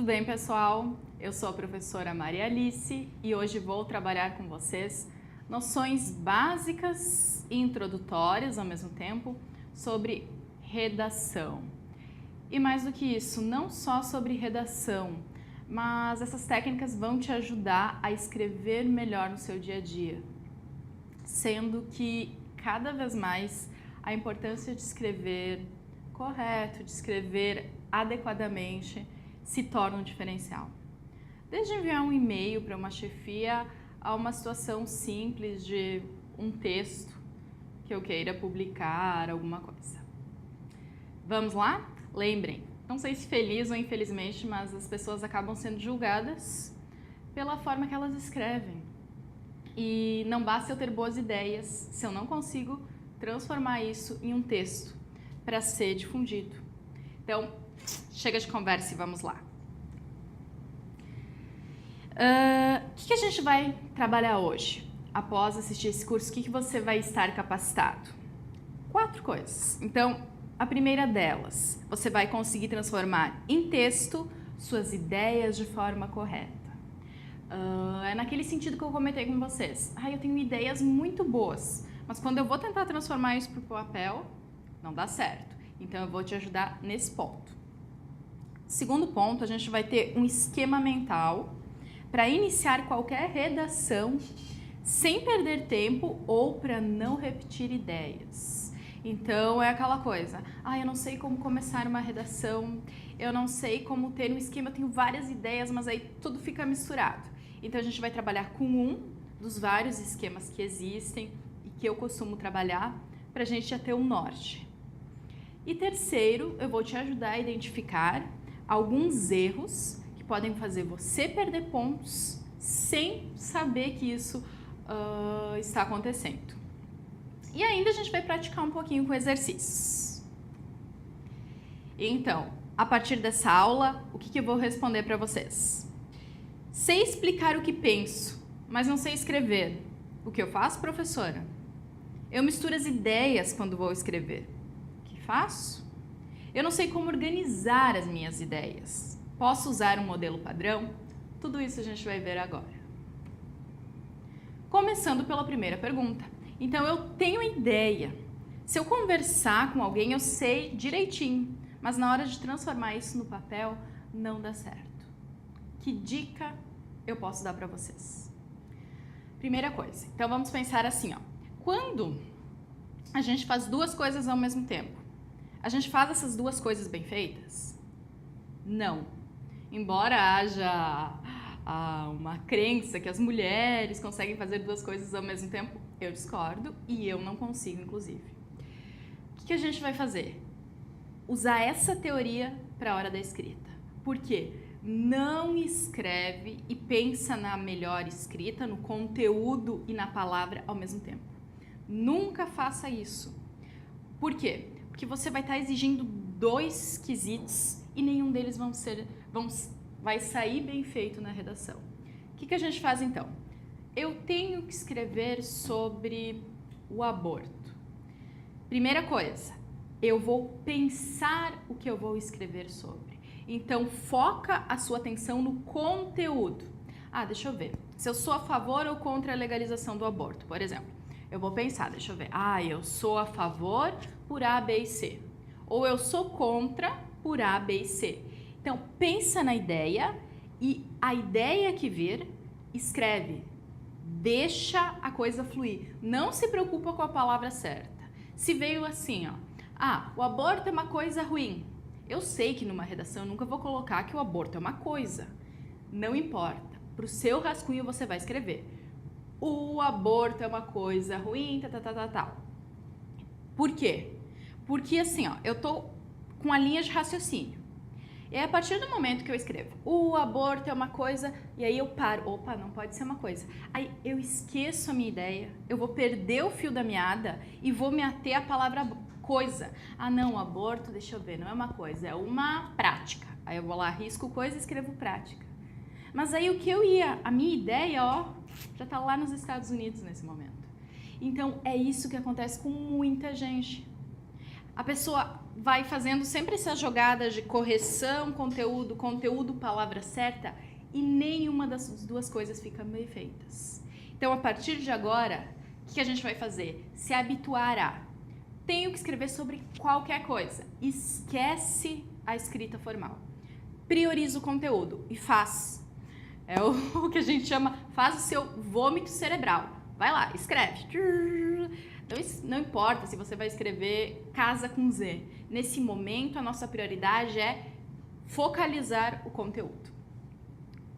bem, pessoal? Eu sou a professora Maria Alice e hoje vou trabalhar com vocês noções básicas e introdutórias ao mesmo tempo sobre redação. E mais do que isso, não só sobre redação, mas essas técnicas vão te ajudar a escrever melhor no seu dia a dia, sendo que cada vez mais a importância de escrever correto, de escrever adequadamente, se torna um diferencial. Desde enviar um e-mail para uma chefia a uma situação simples de um texto que eu queira publicar, alguma coisa. Vamos lá? Lembrem, não sei se feliz ou infelizmente, mas as pessoas acabam sendo julgadas pela forma que elas escrevem. E não basta eu ter boas ideias se eu não consigo transformar isso em um texto para ser difundido. Então, chega de conversa e vamos lá. O que a gente vai trabalhar hoje? Após assistir esse curso, o que você vai estar capacitado? 4 coisas. Então, a primeira delas, você vai conseguir transformar em texto suas ideias de forma correta. É naquele sentido que eu comentei com vocês. Eu tenho ideias muito boas, mas quando eu vou tentar transformar isso para o papel, não dá certo. Então, eu vou te ajudar nesse ponto. Segundo ponto, a gente vai ter um esquema mental para iniciar qualquer redação sem perder tempo ou para não repetir ideias. Então, é aquela coisa, eu não sei como começar uma redação, eu não sei como ter um esquema, eu tenho várias ideias, mas aí tudo fica misturado. Então, a gente vai trabalhar com um dos vários esquemas que existem e que eu costumo trabalhar para a gente já ter um norte. E terceiro, eu vou te ajudar a identificar alguns erros que podem fazer você perder pontos sem saber que isso está acontecendo. E ainda a gente vai praticar um pouquinho com exercícios. Então, a partir dessa aula, o que eu vou responder para vocês? Sei explicar o que penso, mas não sei escrever. O que eu faço, professora? Eu misturo as ideias quando vou escrever. O que faço? Eu não sei como organizar as minhas ideias. Posso usar um modelo padrão? Tudo isso a gente vai ver agora. Começando pela primeira pergunta. Então, eu tenho ideia. Se eu conversar com alguém, eu sei direitinho, mas na hora de transformar isso no papel, não dá certo. Que dica eu posso dar para vocês? Primeira coisa, então vamos pensar assim, quando a gente faz duas coisas ao mesmo tempo, a gente faz essas duas coisas bem feitas? Não. Embora haja uma crença que as mulheres conseguem fazer duas coisas ao mesmo tempo, eu discordo e eu não consigo, inclusive. O que a gente vai fazer? Usar essa teoria para a hora da escrita. Por quê? Não escreve e pensa na melhor escrita, no conteúdo e na palavra ao mesmo tempo. Nunca faça isso. Por quê? Porque você vai estar exigindo 2 quesitos e nenhum deles vai sair bem feito na redação. O que a gente faz então? Eu tenho que escrever sobre o aborto. Primeira coisa, eu vou pensar o que eu vou escrever sobre. Então, foca a sua atenção no conteúdo. Deixa eu ver. Se eu sou a favor ou contra a legalização do aborto, por exemplo. Eu vou pensar, deixa eu ver. Eu sou a favor por A, B e C. Ou eu sou contra por A, B e C. Então, pensa na ideia e a ideia que vir, escreve. Deixa a coisa fluir. Não se preocupa com a palavra certa. Se veio assim, o aborto é uma coisa ruim. Eu sei que numa redação eu nunca vou colocar que o aborto é uma coisa. Não importa. Para o seu rascunho você vai escrever. O aborto é uma coisa ruim, tal. Por quê? Porque assim, eu tô com a linha de raciocínio. E aí, a partir do momento que eu escrevo o aborto é uma coisa, e aí eu paro, opa, não pode ser uma coisa. Aí eu esqueço a minha ideia, eu vou perder o fio da meada e vou me ater à palavra coisa. Não, aborto, deixa eu ver, não é uma coisa, é uma prática. Aí eu vou lá, risco coisa e escrevo prática. Mas aí o que a minha ideia, já tá lá nos Estados Unidos nesse momento. Então, é isso que acontece com muita gente. A pessoa vai fazendo sempre essas jogadas de correção, conteúdo, palavra certa, e nenhuma das duas coisas fica bem feitas. Então, a partir de agora, o que a gente vai fazer? Se habituar a: tenho que escrever sobre qualquer coisa. Esquece a escrita formal. Prioriza o conteúdo e faz. É o que a gente chama, faz o seu vômito cerebral. Vai lá, escreve. Então, não importa se você vai escrever casa com Z. Nesse momento, a nossa prioridade é focalizar o conteúdo.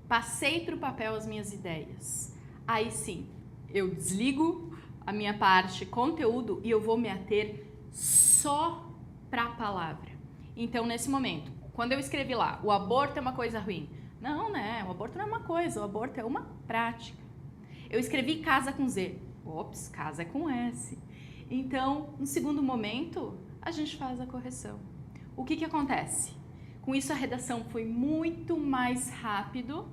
Passei para o papel as minhas ideias. Aí sim, eu desligo a minha parte conteúdo e eu vou me ater só para a palavra. Então, nesse momento, quando eu escrevi lá, o aborto é uma coisa ruim. Não, né? O aborto não é uma coisa, o aborto é uma prática. Eu escrevi casa com Z. Ops, casa é com S. Então, no segundo momento, a gente faz a correção. O que acontece? Com isso, a redação foi muito mais rápido.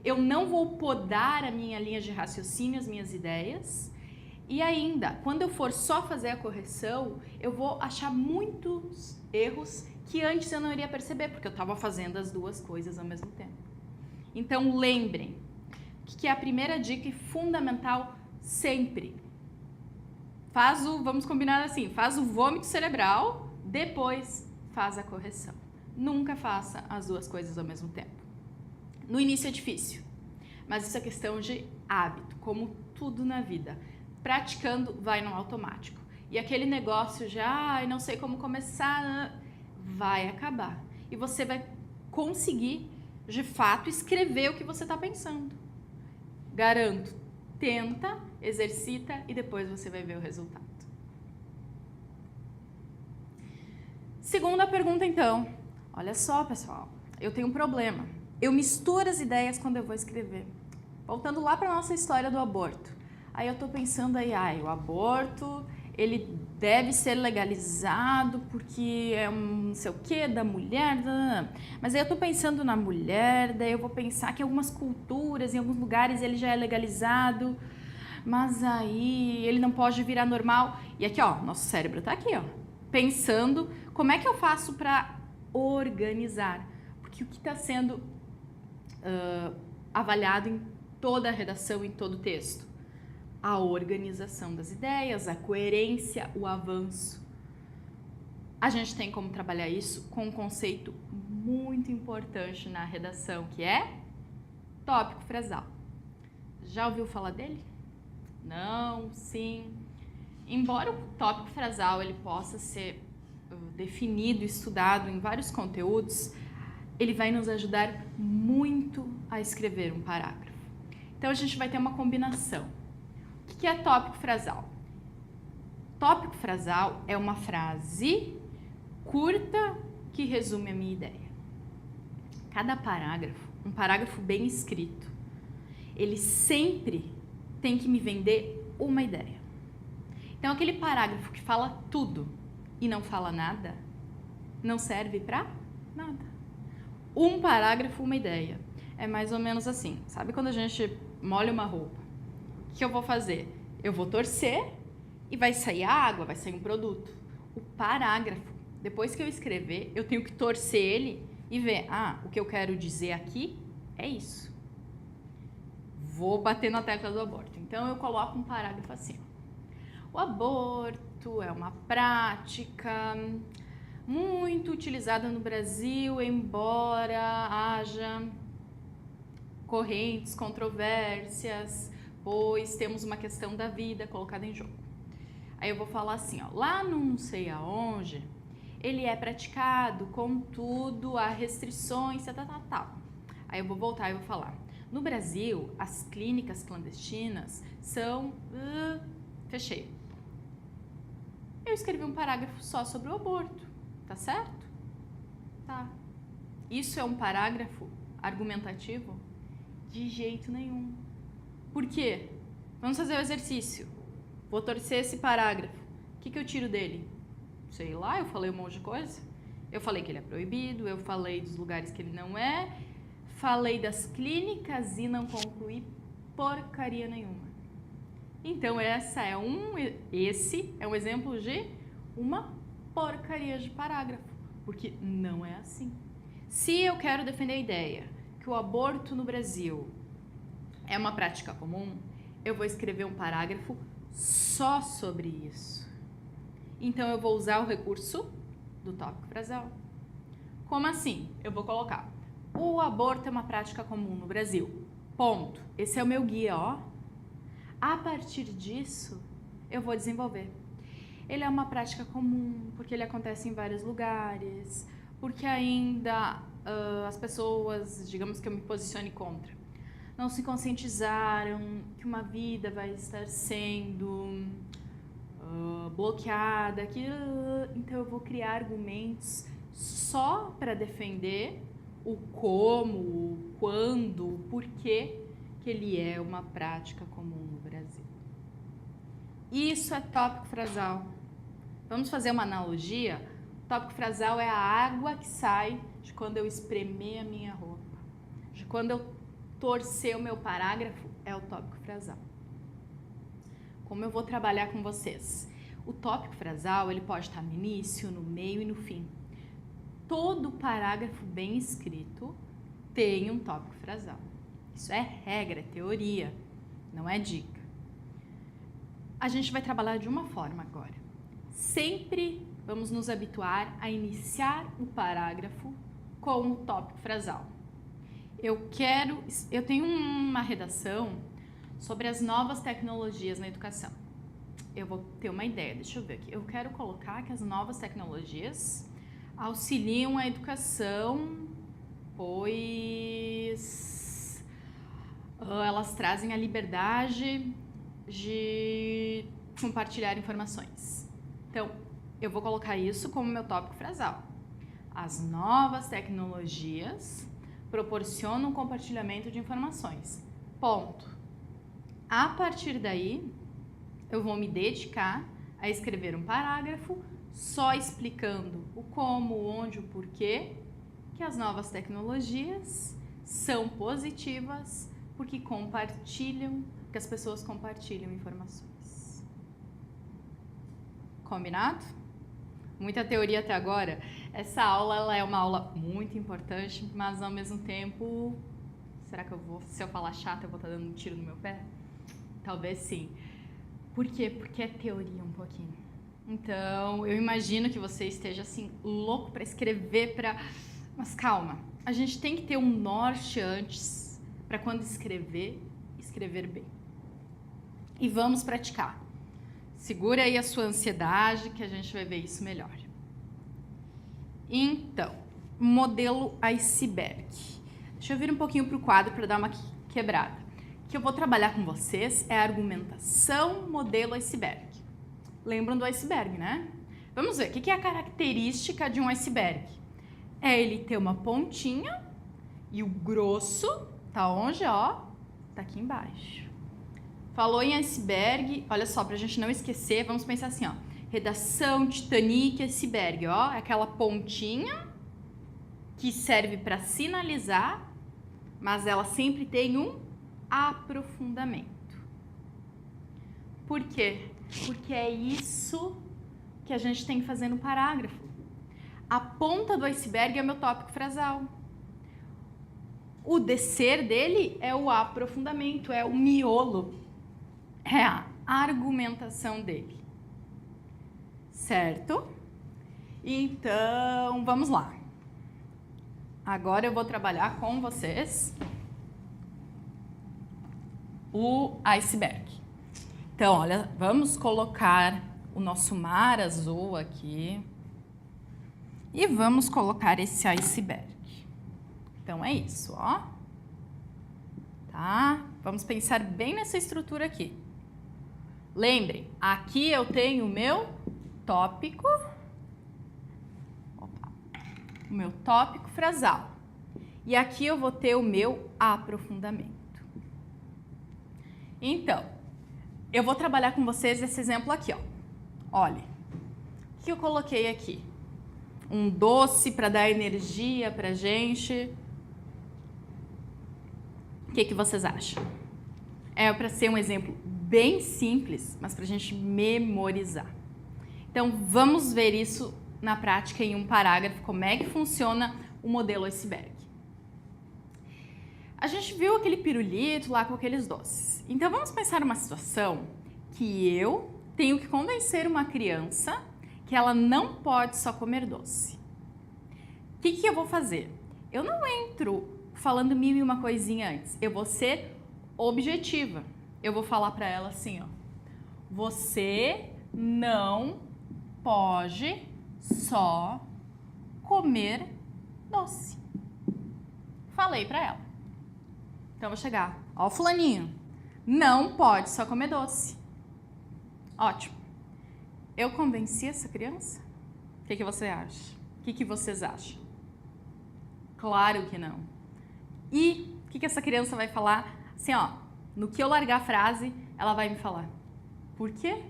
Eu não vou podar a minha linha de raciocínio, as minhas ideias. E ainda, quando eu for só fazer a correção, eu vou achar muitos erros que antes eu não iria perceber, porque eu estava fazendo as duas coisas ao mesmo tempo. Então, lembrem, o que é a primeira dica e fundamental sempre? Vamos combinar assim, faz o vômito cerebral, depois faz a correção. Nunca faça as duas coisas ao mesmo tempo. No início é difícil, mas isso é questão de hábito, como tudo na vida. Praticando, vai no automático. E aquele negócio de, não sei como começar, vai acabar. E você vai conseguir, de fato, escrever o que você está pensando. Garanto, tenta, exercita e depois você vai ver o resultado. Segunda pergunta, então. Olha só, pessoal, eu tenho um problema. Eu misturo as ideias quando eu vou escrever. Voltando lá para a nossa história do aborto. Aí eu tô pensando aí, o aborto, ele deve ser legalizado porque é um não sei o que da mulher, mas aí eu tô pensando na mulher, daí eu vou pensar que em algumas culturas, em alguns lugares ele já é legalizado, mas aí ele não pode virar normal. E aqui, ó, nosso cérebro tá aqui, ó, pensando como é que eu faço para organizar, porque o que está sendo avaliado em toda a redação, em todo o texto? A organização das ideias, a coerência, o avanço. A gente tem como trabalhar isso com um conceito muito importante na redação, que é tópico frasal. Já ouviu falar dele? Não, sim. Embora o tópico frasal ele possa ser definido, estudado em vários conteúdos, ele vai nos ajudar muito a escrever um parágrafo. Então, a gente vai ter uma combinação. O que é tópico frasal? Tópico frasal é uma frase curta que resume a minha ideia. Cada parágrafo, um parágrafo bem escrito, ele sempre tem que me vender uma ideia. Então, aquele parágrafo que fala tudo e não fala nada, não serve para nada. Um parágrafo, uma ideia. É mais ou menos assim. Sabe quando a gente molha uma roupa? O que eu vou fazer? Eu vou torcer e vai sair a água, vai sair um produto. O parágrafo, depois que eu escrever, eu tenho que torcer ele e ver, o que eu quero dizer aqui é isso. Vou bater na tecla do aborto. Então, eu coloco um parágrafo assim. O aborto é uma prática muito utilizada no Brasil, embora haja correntes, controvérsias, pois temos uma questão da vida colocada em jogo. Aí eu vou falar assim, lá no não sei aonde, ele é praticado, contudo, há restrições, tal. Aí eu vou voltar e vou falar, no Brasil, as clínicas clandestinas são... fechei. Eu escrevi um parágrafo só sobre o aborto, tá certo? Tá. Isso é um parágrafo argumentativo? De jeito nenhum. Por quê? Vamos fazer o exercício. Vou torcer esse parágrafo. O que eu tiro dele? Sei lá, eu falei um monte de coisa. Eu falei que ele é proibido, eu falei dos lugares que ele não é, falei das clínicas e não concluí porcaria nenhuma. Então, esse é um exemplo de uma porcaria de parágrafo, porque não é assim. Se eu quero defender a ideia que o aborto no Brasil é uma prática comum, eu vou escrever um parágrafo só sobre isso. Então eu vou usar o recurso do tópico frasal. Como assim? Eu vou colocar: o aborto é uma prática comum no Brasil. Ponto. Esse é o meu guia, ó. A partir disso, eu vou desenvolver. Ele é uma prática comum, porque ele acontece em vários lugares, porque ainda as pessoas, digamos que eu me posicione contra, não se conscientizaram que uma vida vai estar sendo bloqueada, então eu vou criar argumentos só para defender o como, o quando, o porquê que ele é uma prática comum no Brasil. Isso é tópico frasal. Vamos fazer uma analogia? O tópico frasal é a água que sai de quando eu espremer a minha roupa, de quando eu torcer o meu parágrafo, é o tópico frasal. Como eu vou trabalhar com vocês? O tópico frasal, ele pode estar no início, no meio e no fim. Todo parágrafo bem escrito tem um tópico frasal. Isso é regra, é teoria, não é dica. A gente vai trabalhar de uma forma agora. Sempre vamos nos habituar a iniciar o parágrafo com o tópico frasal. Eu tenho uma redação sobre as novas tecnologias na educação. Eu vou ter uma ideia, deixa eu ver aqui. Eu quero colocar que as novas tecnologias auxiliam a educação, pois elas trazem a liberdade de compartilhar informações. Então, eu vou colocar isso como meu tópico frasal. As novas tecnologias proporcionam o compartilhamento de informações. Ponto. A partir daí, eu vou me dedicar a escrever um parágrafo só explicando o como, o onde, o porquê que as novas tecnologias são positivas porque que as pessoas compartilham informações. Combinado? Muita teoria até agora. Essa aula ela é uma aula muito importante, mas ao mesmo tempo, será que se eu falar chato, eu vou estar dando um tiro no meu pé? Talvez sim. Por quê? Porque é teoria um pouquinho. Então, eu imagino que você esteja assim, louco para escrever, mas calma. A gente tem que ter um norte antes, para quando escrever bem. E vamos praticar. Segura aí a sua ansiedade, que a gente vai ver isso melhor. Então, modelo iceberg. Deixa eu vir um pouquinho para o quadro para dar uma quebrada. O que eu vou trabalhar com vocês é a argumentação modelo iceberg. Lembram do iceberg, né? Vamos ver, o que é a característica de um iceberg? É ele ter uma pontinha e o grosso tá onde, ó? Tá aqui embaixo. Falou em iceberg, olha só, pra gente não esquecer, vamos pensar assim, ó. Redação, Titanic, iceberg, ó. É aquela pontinha que serve para sinalizar, mas ela sempre tem um aprofundamento. Por quê? Porque é isso que a gente tem que fazer no parágrafo. A ponta do iceberg é o meu tópico frasal. O descer dele é o aprofundamento, é o miolo, é a argumentação dele. Certo? Então, vamos lá. Agora eu vou trabalhar com vocês o iceberg. Então, olha, vamos colocar o nosso mar azul aqui e vamos colocar esse iceberg. Então, é isso, ó. Tá? Vamos pensar bem nessa estrutura aqui. Lembrem, aqui eu tenho o meu tópico, o meu tópico frasal. E aqui eu vou ter o meu aprofundamento. Então, eu vou trabalhar com vocês esse exemplo aqui, ó. Olha, o que eu coloquei aqui? Um doce para dar energia pra gente. O que vocês acham? É para ser um exemplo bem simples, mas pra gente memorizar. Então, vamos ver isso na prática, em um parágrafo, como é que funciona o modelo iceberg. A gente viu aquele pirulito lá com aqueles doces. Então, vamos pensar numa situação que eu tenho que convencer uma criança que ela não pode só comer doce. O que eu vou fazer? Eu não entro falando mil e uma coisinha antes. Eu vou ser objetiva. Eu vou falar para ela assim, ó. Você não pode só comer doce. Falei para ela. Então, eu vou chegar. Ó, fulaninho, não pode só comer doce. Ótimo. Eu convenci essa criança? O que você acha? O que vocês acham? Claro que não. E o que essa criança vai falar? Assim, ó, no que eu largar a frase, ela vai me falar. Por quê?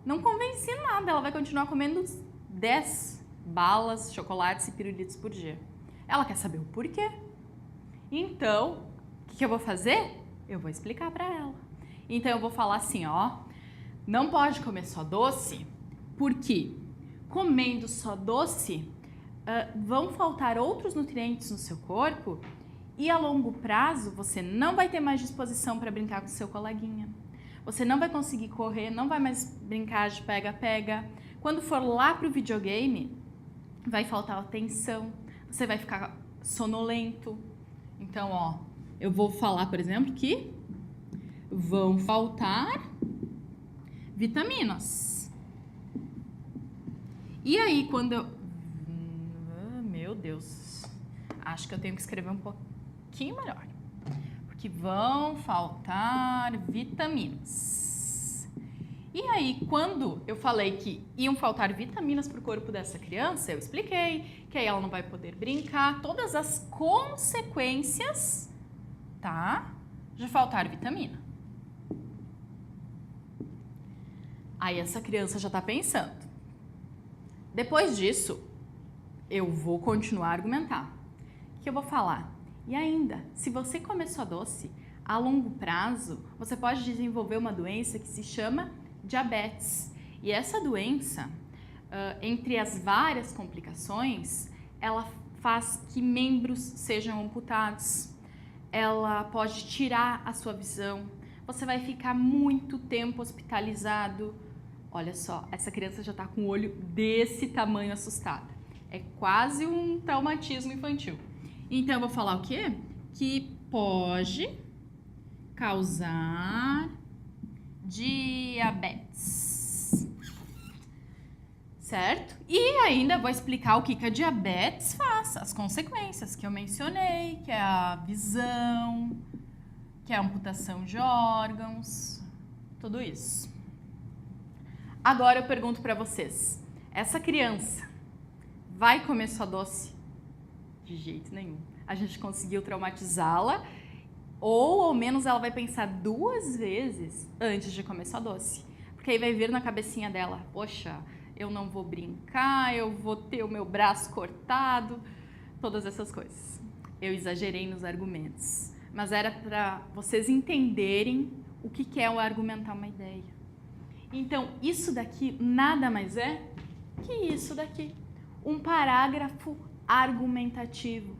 Não convenci nada. Ela vai continuar comendo 10 balas, chocolates e pirulitos por dia. Ela quer saber o porquê. Então, o que eu vou fazer? Eu vou explicar para ela. Então, eu vou falar assim, ó. Não pode comer só doce, porque comendo só doce, vão faltar outros nutrientes no seu corpo e a longo prazo você não vai ter mais disposição para brincar com seu coleguinha. Você não vai conseguir correr, não vai mais brincar de pega-pega. Quando for lá pro videogame, vai faltar atenção, você vai ficar sonolento. Então, ó, eu vou falar, por exemplo, que vão faltar vitaminas. E aí, quando eu... Meu Deus. Acho que eu tenho que escrever um pouquinho melhor. Porque vão faltar vitaminas. E aí, quando eu falei que iam faltar vitaminas para o corpo dessa criança, eu expliquei que aí ela não vai poder brincar. Todas as consequências, tá? De faltar vitamina. Aí essa criança já está pensando. Depois disso, eu vou continuar a argumentar. O que eu vou falar? E ainda, se você comer só doce, a longo prazo, você pode desenvolver uma doença que se chama diabetes. E essa doença, entre as várias complicações, ela faz que membros sejam amputados. Ela pode tirar a sua visão. Você vai ficar muito tempo hospitalizado. Olha só, essa criança já está com o olho desse tamanho assustada. É quase um traumatismo infantil. Então, eu vou falar o quê? Que pode causar diabetes. Certo? E ainda vou explicar o que a diabetes faz, as consequências que eu mencionei, que é a visão, que é a amputação de órgãos, tudo isso. Agora eu pergunto para vocês, essa criança vai comer só doce? De jeito nenhum. A gente conseguiu traumatizá-la, ou ao menos ela vai pensar 2 vezes antes de comer só doce. Porque aí vai vir na cabecinha dela, poxa, eu não vou brincar, eu vou ter o meu braço cortado, todas essas coisas. Eu exagerei nos argumentos, mas era para vocês entenderem o que é o argumentar uma ideia. Então, isso daqui nada mais é que isso daqui. Um parágrafo argumentativo.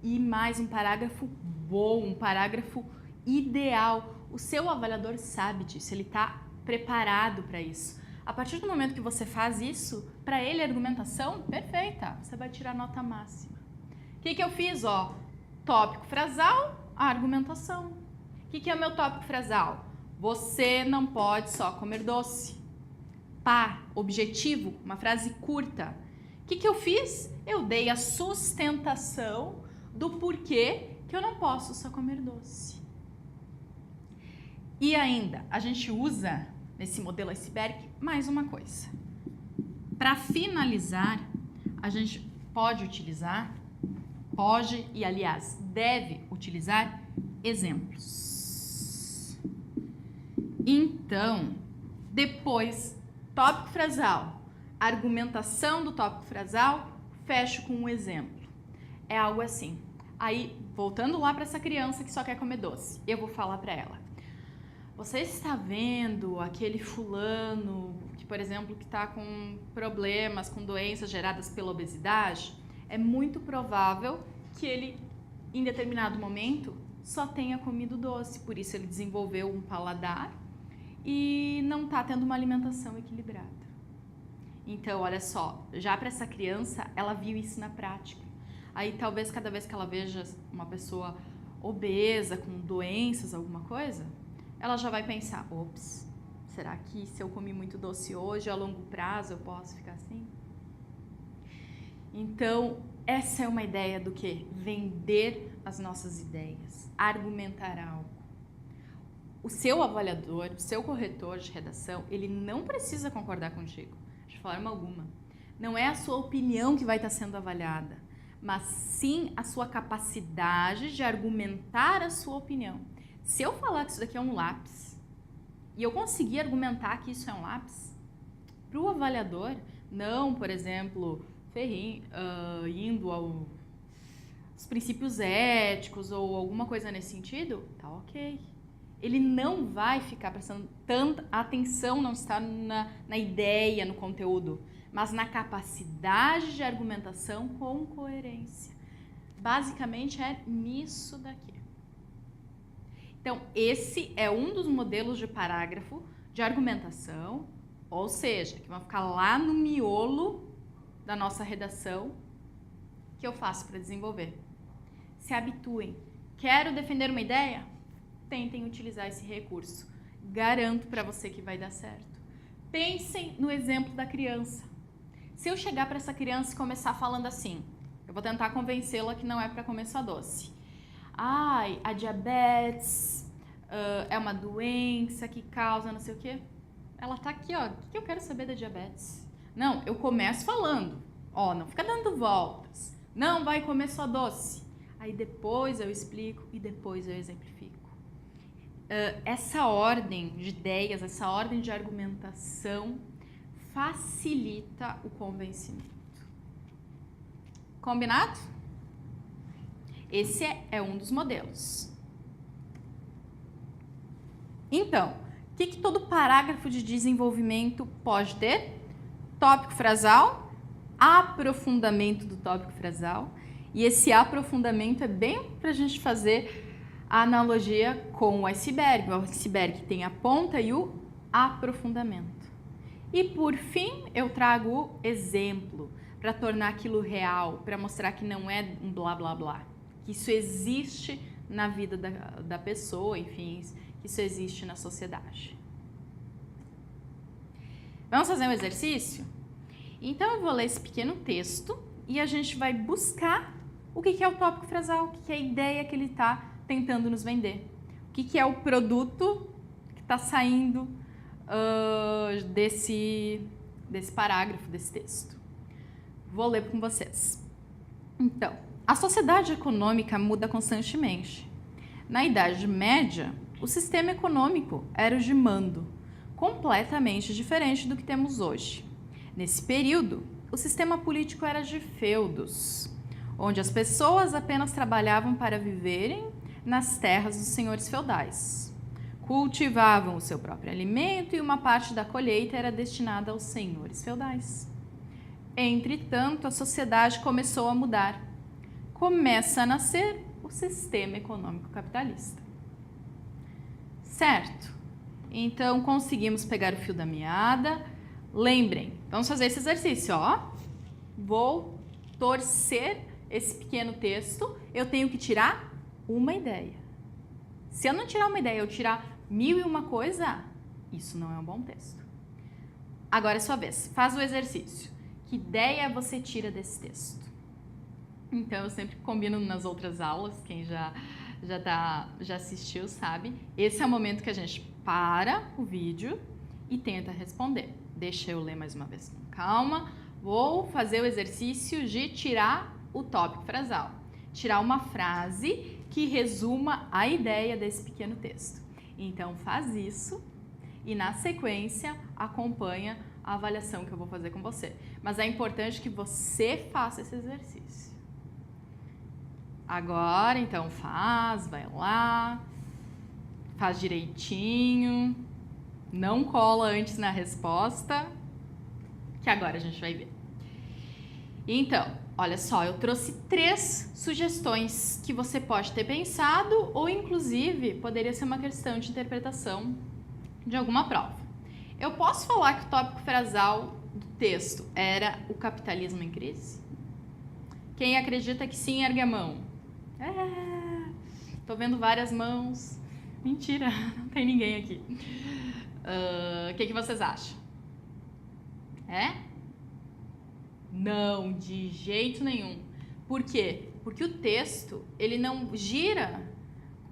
E mais um parágrafo bom, um parágrafo ideal. O seu avaliador sabe disso, ele está preparado para isso. A partir do momento que você faz isso, para ele a argumentação perfeita, você vai tirar nota máxima. O que eu fiz? Ó, tópico frasal, a argumentação. O que é o meu tópico frasal? Você não pode só comer doce. Pá, objetivo, uma frase curta. O que eu fiz? Eu dei a sustentação do porquê que eu não posso só comer doce. E ainda, a gente usa nesse modelo iceberg mais uma coisa. Para finalizar, a gente pode utilizar, e aliás, deve utilizar exemplos. Então, depois, tópico frasal, argumentação do tópico frasal, fecho com um exemplo. É algo assim. Aí, voltando lá para essa criança que só quer comer doce, eu vou falar para ela. você está vendo aquele fulano que, por exemplo, que está com problemas, com doenças geradas pela obesidade? É muito provável que ele, em determinado momento, só tenha comido doce, por isso ele desenvolveu um paladar e não está tendo uma alimentação equilibrada. Então, olha só, já para essa criança, ela viu isso na prática. Aí, talvez, cada vez que ela veja uma pessoa obesa, com doenças, alguma coisa, ela já vai pensar, ops, será que se eu comi muito doce hoje, a longo prazo eu posso ficar assim? Então, essa é uma ideia do quê? Vender as nossas ideias, argumentar algo. O seu avaliador, o seu corretor de redação, ele não precisa concordar contigo, de forma alguma. Não é a sua opinião que vai estar sendo avaliada, mas sim a sua capacidade de argumentar a sua opinião. Se eu falar que isso daqui é um lápis, e eu conseguir argumentar que isso é um lápis, para o avaliador, não, por exemplo, indo aos princípios éticos ou alguma coisa nesse sentido, tá ok. Ele não vai ficar prestando tanta atenção, não está na ideia, no conteúdo, mas na capacidade de argumentação com coerência. Basicamente é nisso daqui. Então, esse é um dos modelos de parágrafo de argumentação, ou seja, que vão ficar lá no miolo da nossa redação, que eu faço para desenvolver. Se habituem. Quero defender uma ideia? Tentem utilizar esse recurso. Garanto para você que vai dar certo. Pensem no exemplo da criança. Se eu chegar para essa criança e começar falando assim, eu vou tentar convencê-la que não é para comer só doce. Ai, a diabetes é uma doença que causa não sei o quê. Ela tá aqui, ó. O que eu quero saber da diabetes? Não, eu começo falando. Ó, não fica dando voltas. Não vai comer só doce. Aí depois eu explico e depois eu exemplifico. Essa ordem de ideias, essa ordem de argumentação facilita o convencimento. Combinado? Esse é um dos modelos. Então, o que todo parágrafo de desenvolvimento pode ter? Tópico frasal, aprofundamento do tópico frasal. E esse aprofundamento é bem para a gente fazer a analogia com o iceberg. O iceberg tem a ponta e o aprofundamento. E por fim, eu trago o exemplo para tornar aquilo real, para mostrar que não é um blá blá blá, que isso existe na vida da pessoa, enfim, que isso existe na sociedade. Vamos fazer um exercício? Então, eu vou ler esse pequeno texto e a gente vai buscar o que é o tópico frasal, o que é a ideia que ele está tentando nos vender, o que é o produto que está saindo desse parágrafo, desse texto. Vou ler com vocês. Então, a sociedade econômica muda constantemente. Na Idade Média, o sistema econômico era o de mando, completamente diferente do que temos hoje. Nesse período, o sistema político era de feudos, onde as pessoas apenas trabalhavam para viverem nas terras dos senhores feudais. Cultivavam o seu próprio alimento e uma parte da colheita era destinada aos senhores feudais. Entretanto, a sociedade começou a mudar. Começa a nascer o sistema econômico capitalista. Certo? Então, conseguimos pegar o fio da meada. Lembrem, vamos fazer esse exercício, ó. Vou torcer esse pequeno texto, eu tenho que tirar uma ideia. Se eu não tirar uma ideia, eu tirar 1001 coisa, isso não é um bom texto. Agora é sua vez, faz o exercício. Que ideia você tira desse texto? Então, eu sempre combino nas outras aulas, quem já assistiu sabe. Esse é o momento que a gente para o vídeo e tenta responder. Deixa eu ler mais uma vez com calma. Vou fazer o exercício de tirar o tópico frasal. Tirar uma frase que resuma a ideia desse pequeno texto. Então, faz isso e, na sequência, acompanha a avaliação que eu vou fazer com você. Mas é importante que você faça esse exercício. Agora, então, vai lá, faz direitinho, não cola antes na resposta, que agora a gente vai ver. Então, olha só, eu trouxe 3 sugestões que você pode ter pensado ou, inclusive, poderia ser uma questão de interpretação de alguma prova. Eu posso falar que o tópico frasal do texto era o capitalismo em crise? Quem acredita que sim, ergue a mão. Tô vendo várias mãos. Mentira, não tem ninguém aqui. O que vocês acham? Não, de jeito nenhum. Por quê? Porque o texto, ele não gira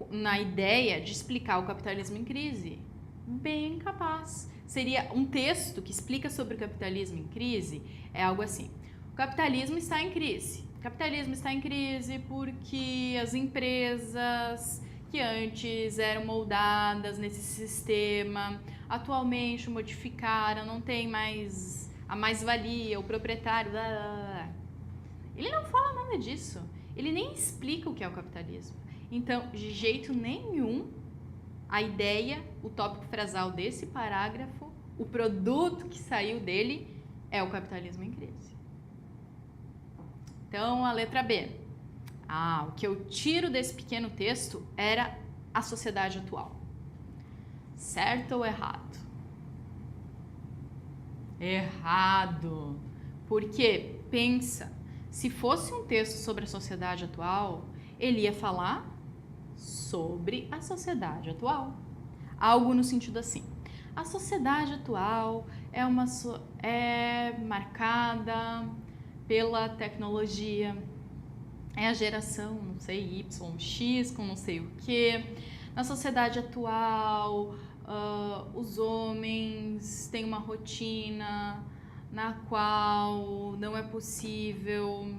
na ideia de explicar o capitalismo em crise. Bem capaz. Seria um texto que explica sobre o capitalismo em crise, é algo assim. O capitalismo está em crise. O capitalismo está em crise porque as empresas que antes eram moldadas nesse sistema, atualmente modificaram, não tem mais a mais-valia, o proprietário, blá, blá, blá. Ele não fala nada disso. Ele nem explica o que é o capitalismo. Então, de jeito nenhum, a ideia, o tópico frasal desse parágrafo, o produto que saiu dele é o capitalismo em crise. Então, a letra B. O que eu tiro desse pequeno texto era a sociedade atual. Certo ou errado? Errado. Porque, pensa, se fosse um texto sobre a sociedade atual, ele ia falar sobre a sociedade atual. Algo no sentido assim. A sociedade atual é marcada pela tecnologia, é a geração, não sei, Y, X, com não sei o quê. Na sociedade atual, os homens têm uma rotina na qual não é possível,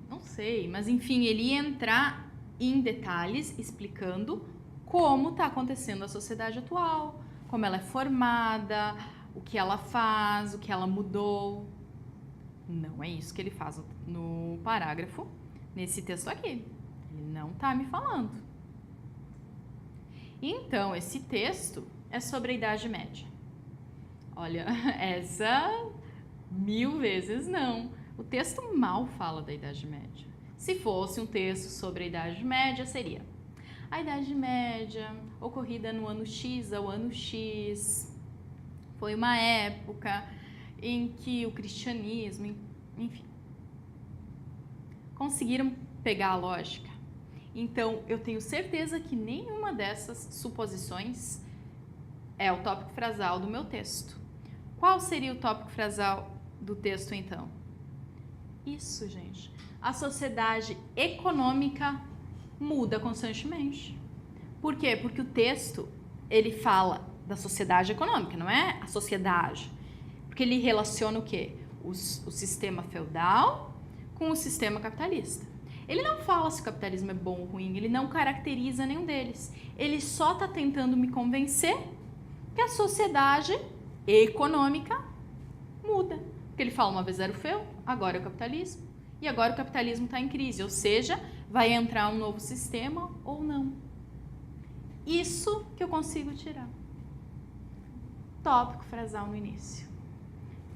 não sei, mas enfim, ele ia entrar em detalhes explicando como está acontecendo a sociedade atual, como ela é formada, o que ela faz, o que ela mudou. Não é isso que ele faz no parágrafo, nesse texto aqui. Ele não está me falando. Então, esse texto é sobre a Idade Média. Olha, essa 1000 vezes não. O texto mal fala da Idade Média. Se fosse um texto sobre a Idade Média, seria a Idade Média, ocorrida no ano X ao ano X, foi uma época em que o cristianismo, enfim, conseguiram pegar a lógica. Então, eu tenho certeza que nenhuma dessas suposições é o tópico frasal do meu texto. Qual seria o tópico frasal do texto, então? Isso, gente. A sociedade econômica muda constantemente. Por quê? Porque o texto, ele fala da sociedade econômica, não é a sociedade. Porque ele relaciona o quê? O sistema feudal com o sistema capitalista. Ele não fala se o capitalismo é bom ou ruim, ele não caracteriza nenhum deles. Ele só está tentando me convencer que a sociedade econômica muda. Porque ele fala, uma vez era o feu, agora é o capitalismo. E agora o capitalismo está em crise, ou seja, vai entrar um novo sistema ou não. Isso que eu consigo tirar. Tópico frasal no início.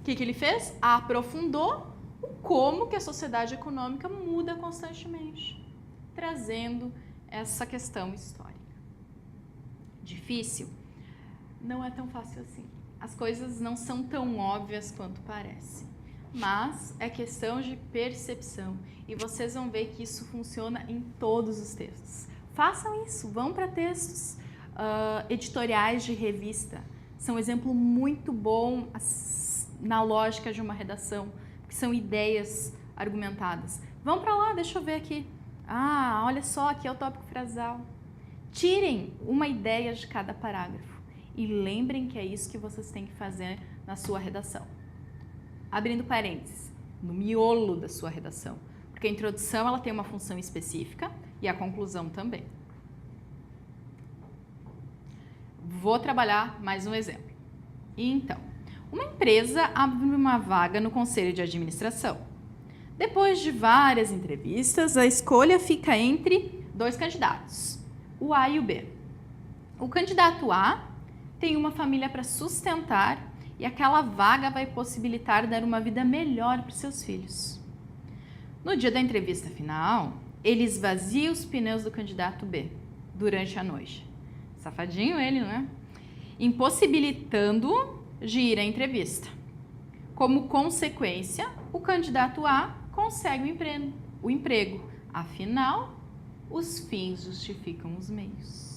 O que ele fez? Aprofundou o como que a sociedade econômica muda constantemente, trazendo essa questão histórica. Difícil? Não é tão fácil assim. As coisas não são tão óbvias quanto parecem, mas é questão de percepção e vocês vão ver que isso funciona em todos os textos. Façam isso, vão para textos editoriais de revista, são um exemplo muito bom na lógica de uma redação, que são ideias argumentadas. Vão para lá, deixa eu ver aqui. Olha só, aqui é o tópico frasal. Tirem uma ideia de cada parágrafo e lembrem que é isso que vocês têm que fazer na sua redação. Abrindo parênteses, no miolo da sua redação, porque a introdução ela tem uma função específica e a conclusão também. Vou trabalhar mais um exemplo. Então, uma empresa abre uma vaga no conselho de administração. Depois de várias entrevistas, a escolha fica entre 2 candidatos, o A e o B. O candidato A tem uma família para sustentar e aquela vaga vai possibilitar dar uma vida melhor para os seus filhos. No dia da entrevista final, ele esvazia os pneus do candidato B durante a noite. Safadinho ele, né? Impossibilitando-o de ir à entrevista. Como consequência, o candidato A consegue o emprego. Afinal, os fins justificam os meios.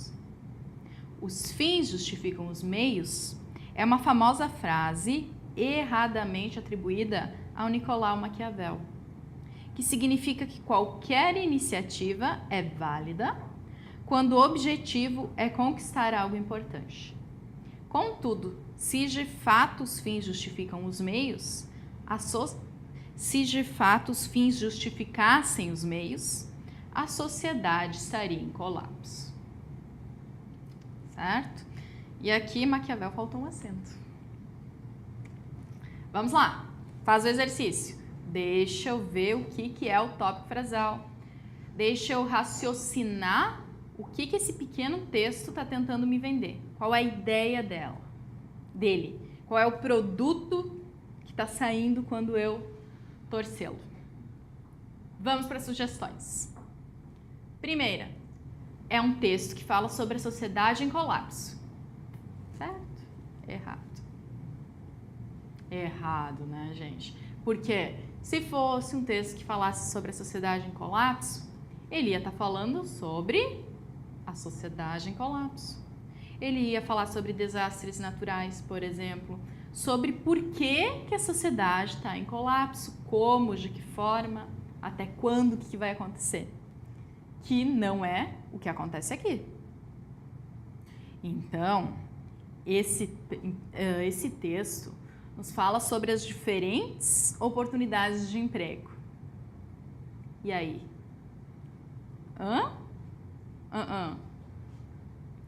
Os fins justificam os meios é uma famosa frase erradamente atribuída ao Nicolau Maquiavel, que significa que qualquer iniciativa é válida quando o objetivo é conquistar algo importante. Contudo, se de fato os fins justificam os meios, se de fato os fins justificassem os meios, a sociedade estaria em colapso. Certo? E aqui Maquiavel faltou um acento. Vamos lá, faz o exercício. Deixa eu ver o que é o tópico frasal. Deixa eu raciocinar o que esse pequeno texto está tentando me vender. Qual é a ideia dele? Qual é o produto que está saindo quando eu torcê-lo? Vamos para as sugestões. Primeira, é um texto que fala sobre a sociedade em colapso. Certo? Errado. Errado, né, gente? Porque se fosse um texto que falasse sobre a sociedade em colapso, ele ia estar falando sobre a sociedade em colapso. Ele ia falar sobre desastres naturais, por exemplo, sobre por que a sociedade está em colapso, como, de que forma, até quando, o que vai acontecer. Que não é o que acontece aqui. Então, esse texto nos fala sobre as diferentes oportunidades de emprego. E aí?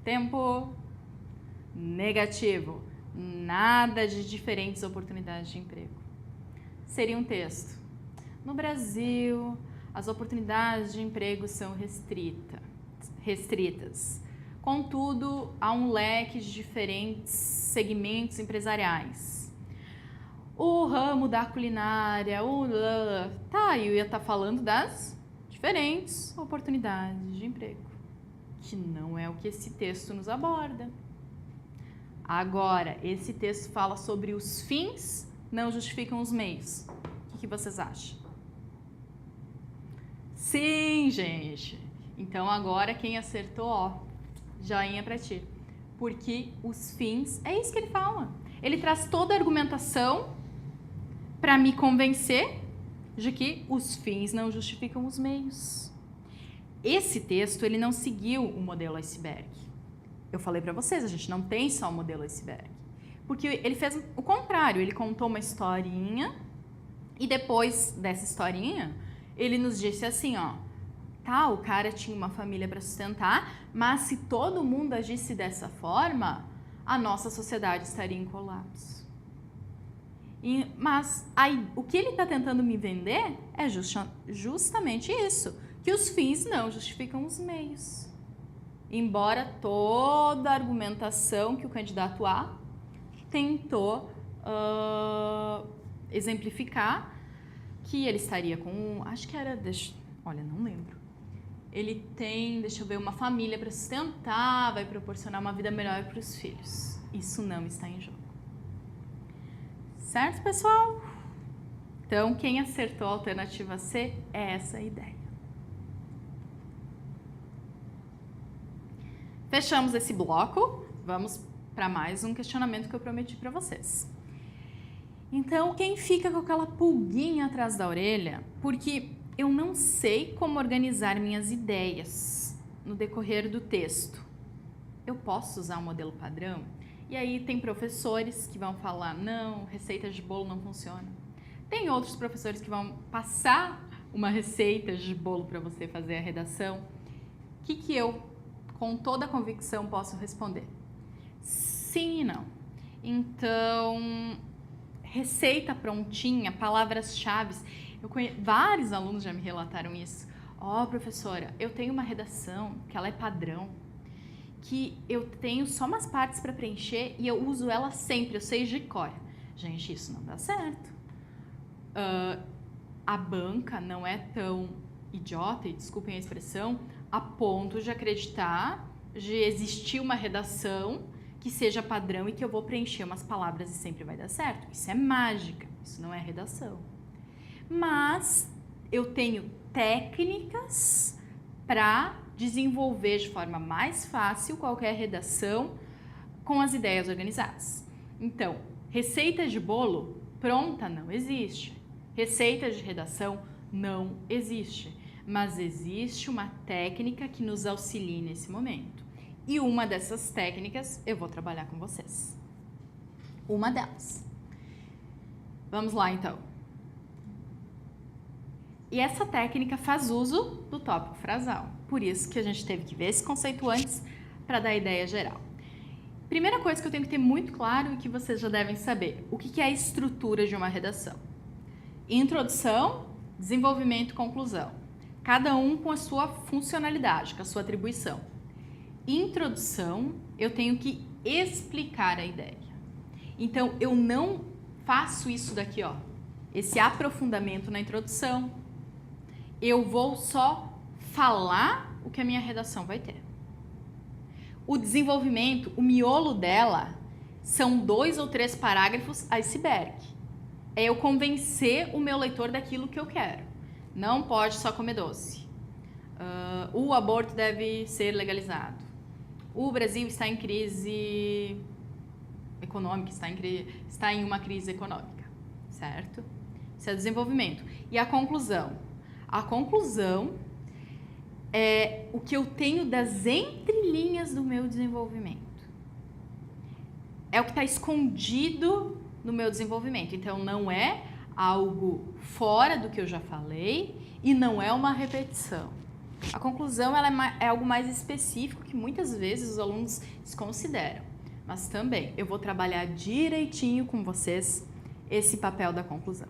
Tempo negativo. Nada de diferentes oportunidades de emprego. Seria um texto. No Brasil, as oportunidades de emprego são restritas. Contudo, há um leque de diferentes segmentos empresariais. O ramo da culinária, eu ia estar falando das diferentes oportunidades de emprego, que não é o que esse texto nos aborda. Agora, esse texto fala sobre os fins não justificam os meios. O que vocês acham? Sim, gente. Então agora quem acertou, ó, joinha pra ti. Porque os fins, é isso que ele fala. Ele traz toda a argumentação para me convencer de que os fins não justificam os meios. Esse texto, ele não seguiu o modelo iceberg. Eu falei para vocês, a gente não tem só o modelo iceberg. Porque ele fez o contrário, ele contou uma historinha e depois dessa historinha, ele nos disse assim, ó, tá, o cara tinha uma família para sustentar, mas se todo mundo agisse dessa forma, a nossa sociedade estaria em colapso. Mas aí, o que ele está tentando me vender é justamente isso, que os fins não justificam os meios. Embora toda a argumentação que o candidato A tentou exemplificar, que ele estaria com, acho que era, olha, não lembro. Ele tem, deixa eu ver, uma família para sustentar, vai proporcionar uma vida melhor para os filhos. Isso não está em jogo. Certo, pessoal? Então, quem acertou a alternativa C é essa a ideia. Fechamos esse bloco, vamos para mais um questionamento que eu prometi para vocês. Então, quem fica com aquela pulguinha atrás da orelha, porque eu não sei como organizar minhas ideias no decorrer do texto. Eu posso usar um modelo padrão? E aí tem professores que vão falar, não, receita de bolo não funciona. Tem outros professores que vão passar uma receita de bolo para você fazer a redação. O que eu, com toda a convicção, posso responder? Sim e não. Então, receita prontinha, palavras-chave. Vários alunos já me relataram isso. Ó, professora, eu tenho uma redação que ela é padrão. que eu tenho só umas partes para preencher e eu uso ela sempre, eu sei de cor. Gente, isso não dá certo. A banca não é tão idiota, e desculpem a expressão, a ponto de acreditar de existir uma redação que seja padrão e que eu vou preencher umas palavras e sempre vai dar certo. Isso é mágica, isso não é redação. Mas eu tenho técnicas para desenvolver de forma mais fácil qualquer redação com as ideias organizadas. Então, receita de bolo pronta não existe. Receita de redação não existe. Mas existe uma técnica que nos auxilie nesse momento. E uma dessas técnicas eu vou trabalhar com vocês. Uma delas. Vamos lá, então. E essa técnica faz uso do tópico frasal. Por isso que a gente teve que ver esse conceito antes para dar a ideia geral. Primeira coisa que eu tenho que ter muito claro e que vocês já devem saber. O que é a estrutura de uma redação? Introdução, desenvolvimento e conclusão. Cada um com a sua funcionalidade, com a sua atribuição. Introdução, eu tenho que explicar a ideia. Então, eu não faço isso daqui, ó, esse aprofundamento na introdução. Eu vou só falar o que a minha redação vai ter. O desenvolvimento, o miolo dela, são 2 ou 3 parágrafos iceberg. É eu convencer o meu leitor daquilo que eu quero. Não pode só comer doce. O aborto deve ser legalizado. O Brasil está em crise econômica, está em uma crise econômica, certo? Isso é desenvolvimento. E a conclusão? A conclusão é o que eu tenho das entrelinhas do meu desenvolvimento. É o que está escondido no meu desenvolvimento. Então, não é algo fora do que eu já falei e não é uma repetição. A conclusão ela é algo mais específico que muitas vezes os alunos desconsideram. Mas também eu vou trabalhar direitinho com vocês esse papel da conclusão.